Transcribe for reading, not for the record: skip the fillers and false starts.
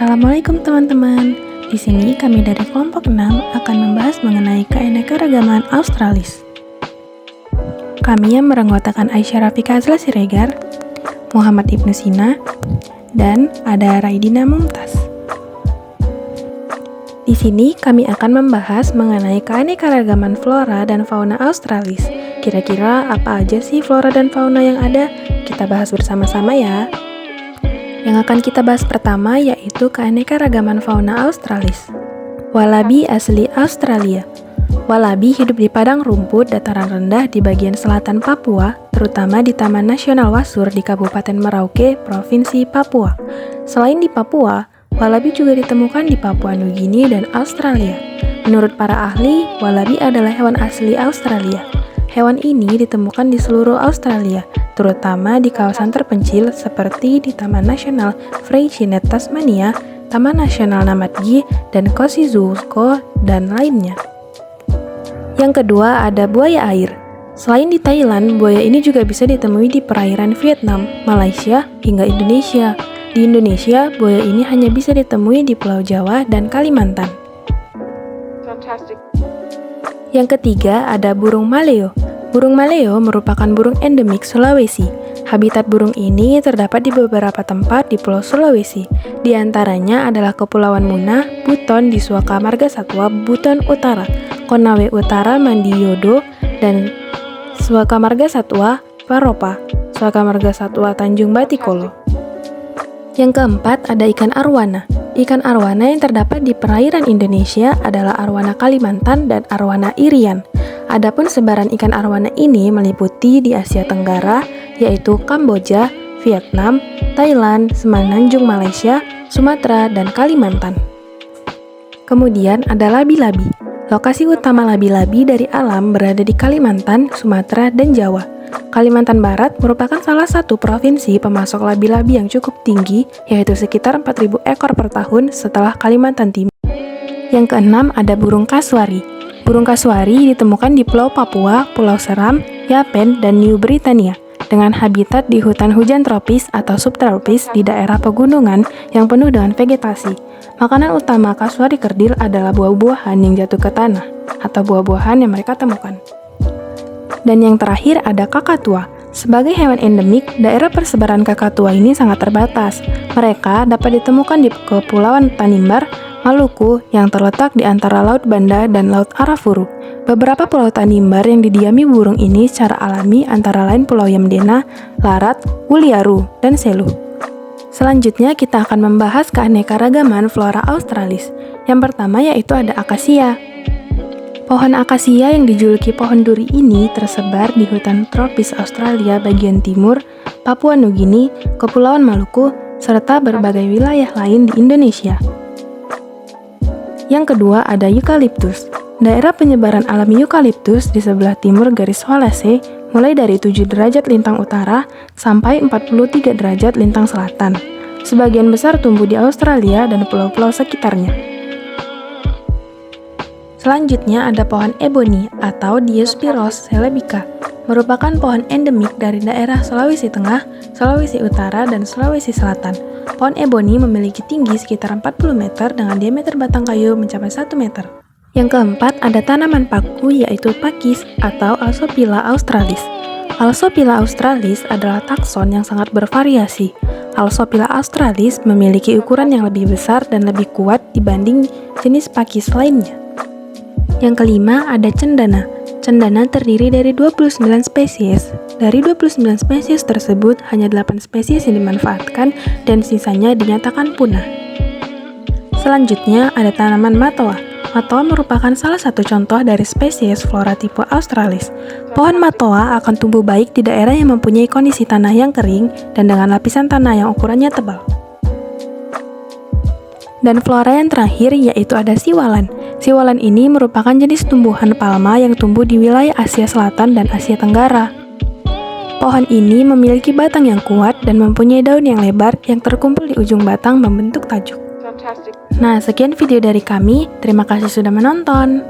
Assalamualaikum teman-teman. Di sini kami dari kelompok 6 akan membahas mengenai keanekaragaman Australis. Kami yang beranggotakan Aisyah Rafika Azla Siregar, Muhammad Ibnu Sina, dan ada Raidina Mumtaz. Di sini kami akan membahas mengenai keanekaragaman flora dan fauna Australis. Kira-kira apa aja sih flora dan fauna yang ada? Kita bahas bersama-sama ya. Yang akan kita bahas pertama yaitu keanekaragaman fauna Australis. Walabi asli Australia. Walabi hidup di padang rumput dataran rendah di bagian selatan Papua, terutama di Taman Nasional Wasur di Kabupaten Merauke, Provinsi Papua. Selain di Papua, walabi juga ditemukan di Papua Nugini dan Australia. Menurut para ahli, walabi adalah hewan asli Australia. Hewan ini ditemukan di seluruh Australia, terutama di kawasan terpencil seperti di Taman Nasional Freycinet Tasmania, Taman Nasional Namadgi, dan Kosciuszko, dan lainnya. Yang kedua ada buaya air. Selain di Thailand, buaya ini juga bisa ditemui di perairan Vietnam, Malaysia, hingga Indonesia. Di Indonesia, buaya ini hanya bisa ditemui di Pulau Jawa dan Kalimantan. Fantastic. Yang ketiga ada burung maleo. Burung maleo merupakan burung endemik Sulawesi. Habitat burung ini terdapat di beberapa tempat di Pulau Sulawesi. Di antaranya adalah Kepulauan Muna, Buton di Suaka Marga Satwa, Buton Utara, Konawe Utara, Mandiodo, dan Suaka Marga Satwa, Paropa, Suaka Marga Satwa, Tanjung Batikolo. Yang keempat ada ikan arwana. Ikan arwana yang terdapat di perairan Indonesia adalah arwana Kalimantan dan arwana Irian. Adapun sebaran ikan arwana ini meliputi di Asia Tenggara, yaitu Kamboja, Vietnam, Thailand, Semenanjung Malaysia, Sumatera, dan Kalimantan. Kemudian ada labi-labi. Lokasi utama labi-labi dari alam berada di Kalimantan, Sumatera, dan Jawa. Kalimantan Barat merupakan salah satu provinsi pemasok labi-labi yang cukup tinggi, yaitu sekitar 4.000 ekor per tahun setelah Kalimantan Timur. Yang keenam ada burung kasuari. Burung kasuari ditemukan di Pulau Papua, Pulau Seram, Yapen, dan New Britannia, dengan habitat di hutan hujan tropis atau subtropis di daerah pegunungan yang penuh dengan vegetasi. Makanan utama kasuari kerdil adalah buah-buahan yang jatuh ke tanah, atau buah-buahan yang mereka temukan. Dan yang terakhir ada kakatua. Sebagai hewan endemik, daerah persebaran kakatua ini sangat terbatas. Mereka dapat ditemukan di Kepulauan Tanimbar, Maluku, yang terletak di antara Laut Banda dan Laut Arafuru. Beberapa pulau Tanimbar yang didiami burung ini secara alami antara lain Pulau Yamdena, Larat, Uliaru, dan Selu. Selanjutnya kita akan membahas keanekaragaman flora Australis. Yang pertama yaitu ada akasia. Pohon akasia yang dijuluki pohon duri ini tersebar di hutan tropis Australia bagian timur, Papua Nugini, Kepulauan Maluku, serta berbagai wilayah lain di Indonesia. Yang kedua ada eukaliptus. Daerah penyebaran alami eukaliptus di sebelah timur garis Wallace mulai dari 7 derajat lintang utara sampai 43 derajat lintang selatan. Sebagian besar tumbuh di Australia dan pulau-pulau sekitarnya. Selanjutnya ada pohon eboni atau Diospyros celebica, merupakan pohon endemik dari daerah Sulawesi Tengah, Sulawesi Utara, dan Sulawesi Selatan. Pohon eboni memiliki tinggi sekitar 40 meter dengan diameter batang kayu mencapai 1 meter. Yang keempat ada tanaman paku yaitu pakis atau Alsopila australis. Alsopila australis adalah takson yang sangat bervariasi. Alsopila australis memiliki ukuran yang lebih besar dan lebih kuat dibanding jenis pakis lainnya. Yang kelima ada cendana. Cendana terdiri dari 29 spesies. Dari 29 spesies tersebut, hanya 8 spesies yang dimanfaatkan dan sisanya dinyatakan punah. Selanjutnya ada tanaman matoa. Matoa merupakan salah satu contoh dari spesies flora tipe australis. Pohon matoa akan tumbuh baik di daerah yang mempunyai kondisi tanah yang kering dan dengan lapisan tanah yang ukurannya tebal. Dan flora yang terakhir yaitu ada siwalan. Siwalan ini merupakan jenis tumbuhan palma yang tumbuh di wilayah Asia Selatan dan Asia Tenggara. Pohon ini memiliki batang yang kuat dan mempunyai daun yang lebar yang terkumpul di ujung batang membentuk tajuk. Nah, sekian video dari kami. Terima kasih sudah menonton.